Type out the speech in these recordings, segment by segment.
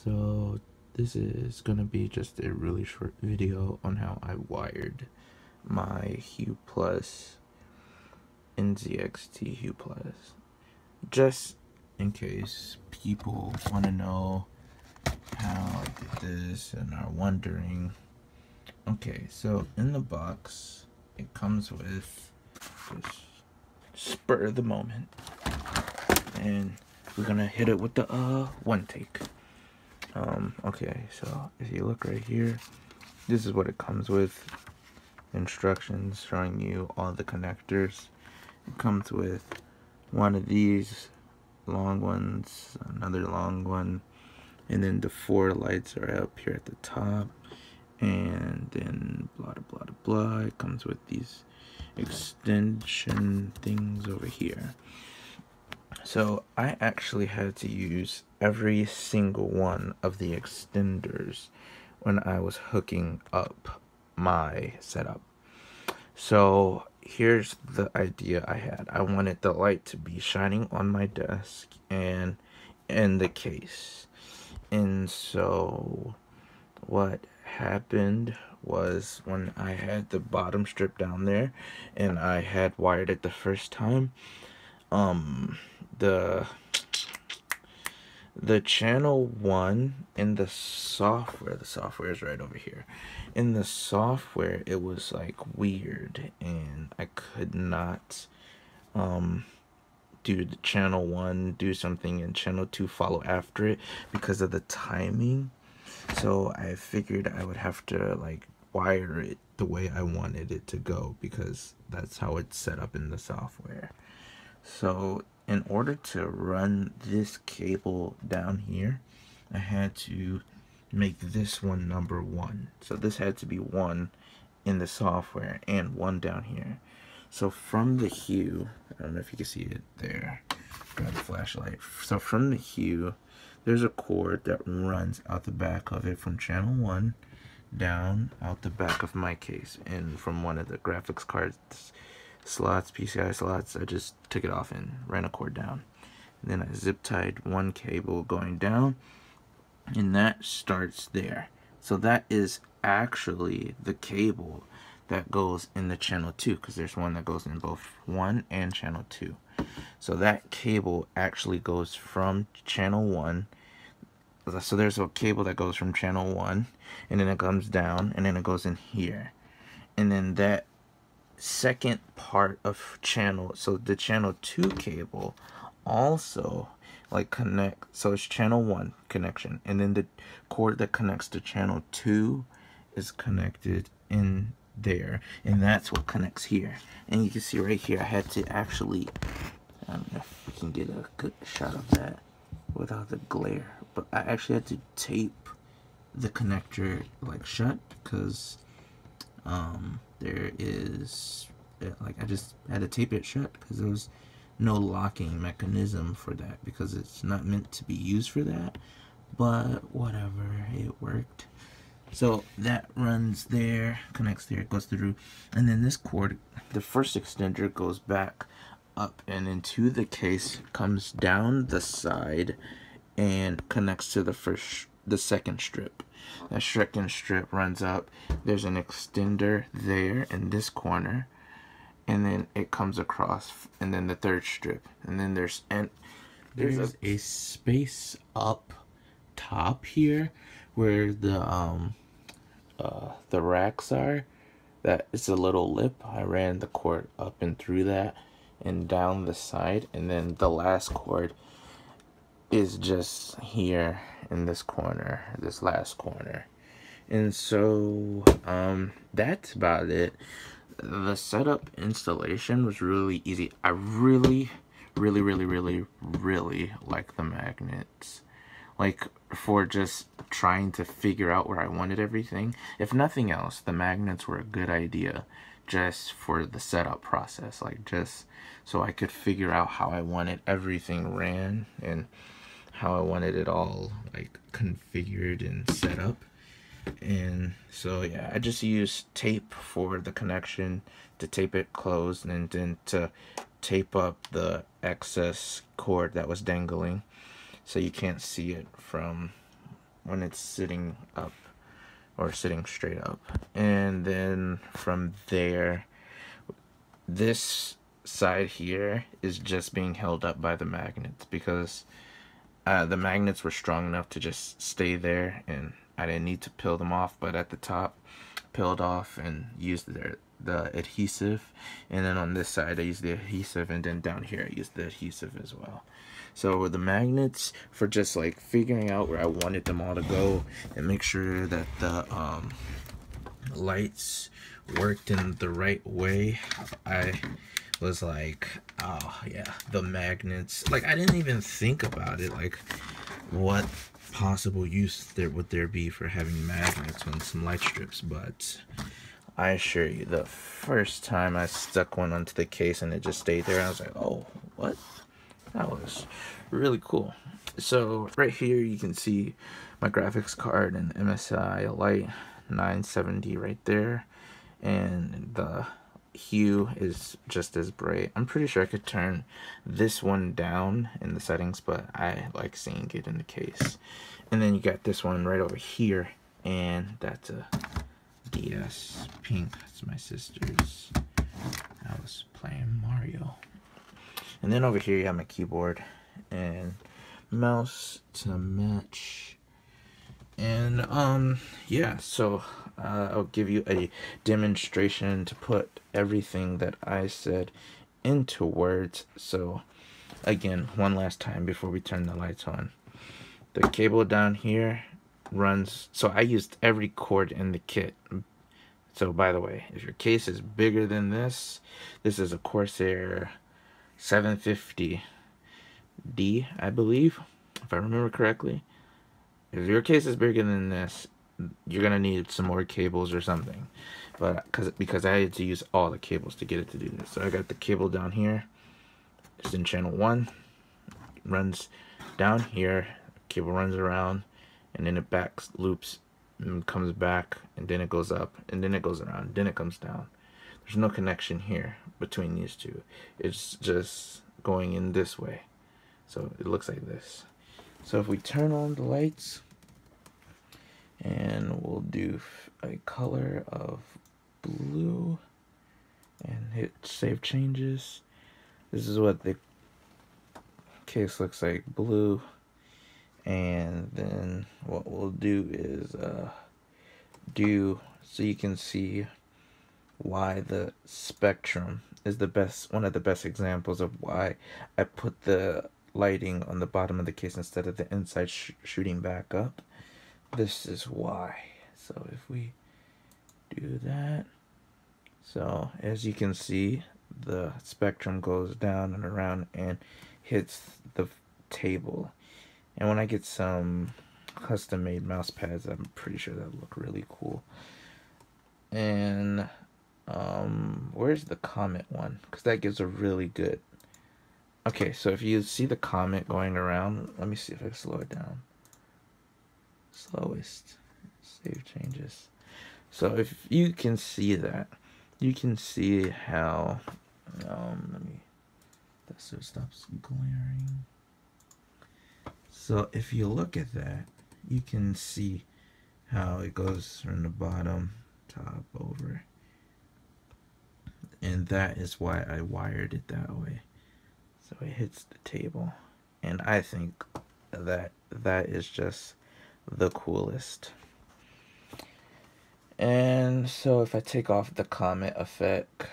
So this is gonna be just a really short video on how I wired my HUE Plus NZXT HUE Plus, just in case people want to know how I did this and are wondering. Okay, so in the box it comes with this spur of the moment, and we're gonna hit it with the one take. Okay, so if you look right here, this is what it comes with. Instructions showing you all the connectors. It comes with one of these long ones, another long one, and then the 4 lights are up here at the top, and then blah blah blah blah. It comes with these extension things over here. So I actually had to use every single one of the extenders when I was hooking up my setup. So here's the idea I had. I wanted the light to be shining on my desk and in the case. And so what happened was, when I had the bottom strip down there and I had wired it the first time, the channel 1 in the software is right over here. In the software it was like weird, and I could not do the channel 1 do something and channel 2 follow after it because of the timing. So I figured I would have to like wire it the way I wanted it to go, because that's how it's set up in the software. So in order to run this cable down here, I had to make this one number 1. So this had to be 1 in the software and 1 down here. So from the HUE, I don't know if you can see it there, grab the flashlight. So from the HUE, there's a cord that runs out the back of it from channel 1 down out the back of my case, and from one of the graphics cards slots, PCI slots, I just took it off and ran a cord down. And then I zip tied one cable going down, and that starts there. So that is actually the cable that goes in the channel 2, because there's one that goes in both 1 and channel 2. So that cable actually goes from channel 1. So there's a cable that goes from channel 1, and then it comes down, and then it goes in here. And then that second part of channel, so the channel 2 cable also like connect, so it's channel 1 connection, and then the cord that connects to channel 2 is connected in there, and that's what connects here. And you can see right here I had to actually, I don't know if you can get a good shot of that without the glare, but I actually had to tape the connector like shut, because there is, like, I just had to tape it shut because there was no locking mechanism for that, because it's not meant to be used for that, but whatever, it worked. So that runs there, connects there, it goes through, and then this cord, the first extender, goes back up and into the case, comes down the side and connects to the second strip. That second strip runs up, there's an extender there in this corner, and then it comes across, and then the third strip, and then there's a space up top here where the racks are. That is a little lip. I ran the cord up and through that and down the side, and then the last cord is just here in this corner, this last corner. And so that's about it. The setup installation was really easy. I really like the magnets, like, for just trying to figure out where I wanted everything. If nothing else, the magnets were a good idea just for the setup process, like just so I could figure out how I wanted everything ran and how I wanted it all like configured and set up. And so yeah, I just used tape for the connection to tape it closed, and then to tape up the excess cord that was dangling so you can't see it from when it's sitting up or sitting straight up. And then from there, this side here is just being held up by the magnets, because the magnets were strong enough to just stay there, and I didn't need to peel them off. But at the top, peeled off and used the adhesive, and then on this side I used the adhesive, and then down here I used the adhesive as well. So with the magnets, for just like figuring out where I wanted them all to go and make sure that the lights worked in the right way, I was like, oh yeah, the magnets. Like, I didn't even think about it, like what possible use would there be for having magnets on some light strips. But I assure you, the first time I stuck one onto the case and it just stayed there, I was like, oh, what? That was really cool. So right here you can see my graphics card and MSI Light 970 right there, and the hue is just as bright. I'm pretty sure I could turn this one down in the settings, but I like seeing it in the case. And then you got this one right over here, and that's a DS pink. That's my sister's. I was playing Mario. And then over here you have my keyboard and mouse to match. And yeah, so I'll give you a demonstration to put everything that I said into words. So again, one last time before we turn the lights on. The cable down here runs, so I used every cord in the kit. So by the way, if your case is bigger than this is a Corsair 750D, I believe, if I remember correctly. If your case is bigger than this, you're gonna need some more cables or something. But because I had to use all the cables to get it to do this. So I got the cable down here. It's in channel 1. Runs down here. Cable runs around, and then it back loops and comes back, and then it goes up, and then it goes around, then it comes down. There's no connection here between these two. It's just going in this way. So it looks like this. So if we turn on the lights, and we'll do a color of blue and hit save changes. This is what the case looks like, blue. And then what we'll do is so you can see why the spectrum is the best, one of the best examples of why I put the lighting on the bottom of the case instead of the inside shooting back up. This is why. So if we do that, so as you can see, the spectrum goes down and around and hits the table. And when I get some custom made mouse pads, I'm pretty sure that'll look really cool. And where's the comet one? Because that gives a really good. Okay, so if you see the comet going around, let me see if I can slow it down. Slowest. Save changes. So if you can see that, you can see how, let me, so it stops glaring. So if you look at that, you can see how it goes from the bottom, top, over. And that is why I wired it that way. So it hits the table. And I think that that is just the coolest. And so if I take off the comet effect,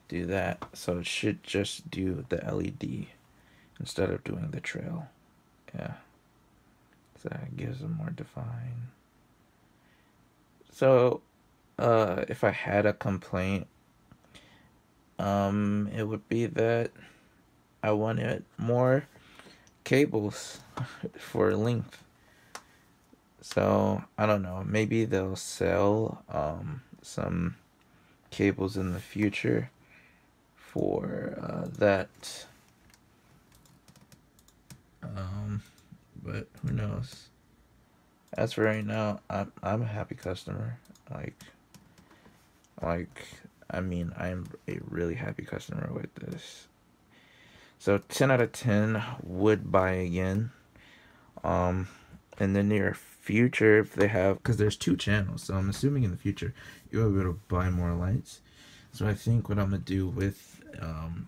do that, so it should just do the LED instead of doing the trail. Yeah, so that gives them more define. So if I had a complaint, it would be that I wanted more cables for length. So I don't know, maybe they'll sell some cables in the future for that, but who knows. As for right now, I'm a happy customer. I mean, I'm a really happy customer with this. So 10 out of 10, would buy again. in the near future, if they have, because there's 2 channels, so I'm assuming in the future you'll be able to buy more lights. So I think what I'm gonna do with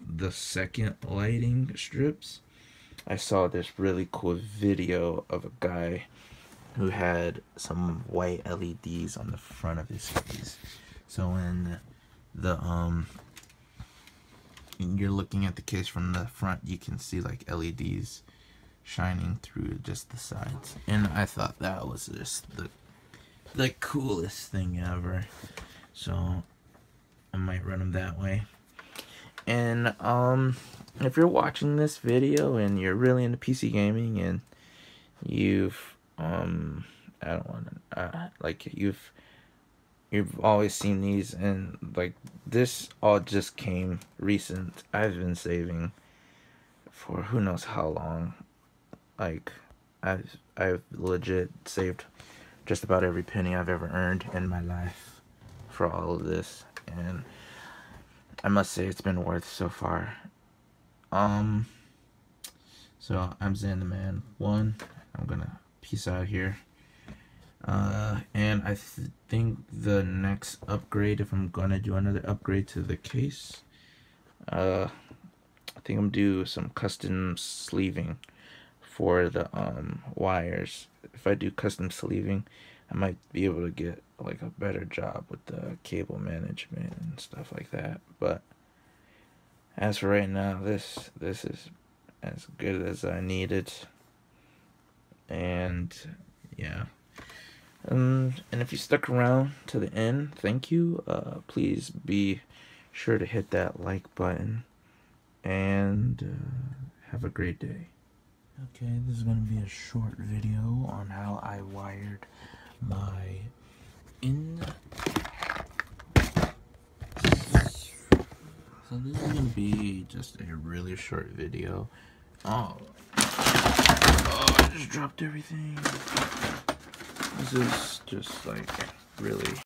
the second lighting strips, I saw this really cool video of a guy who had some white LEDs on the front of his case. So when you're looking at the case from the front, you can see like LEDs shining through just the sides, and I thought that was just the coolest thing ever. So I might run them that way. And if you're watching this video and you're really into PC gaming and you've I don't want to like you've always seen these, and like this all just came recent. I've been saving for who knows how long. Like I've legit saved just about every penny I've ever earned in my life for all of this, and I must say it's been worth so far. So I'm Zan the Man 1. I'm gonna peace out here. And I think the next upgrade, if I'm gonna do another upgrade to the case, I think I'm gonna do some custom sleeving for the wires. If I do custom sleeving, I might be able to get like a better job with the cable management and stuff like that. But as for right now, this is as good as I need it. And yeah. And if you stuck around to the end, thank you. Please be sure to hit that like button, and have a great day. Okay, this is going to be a short video on how I wired my So this is going to be just a really short video. Oh, I just dropped everything. This is just like really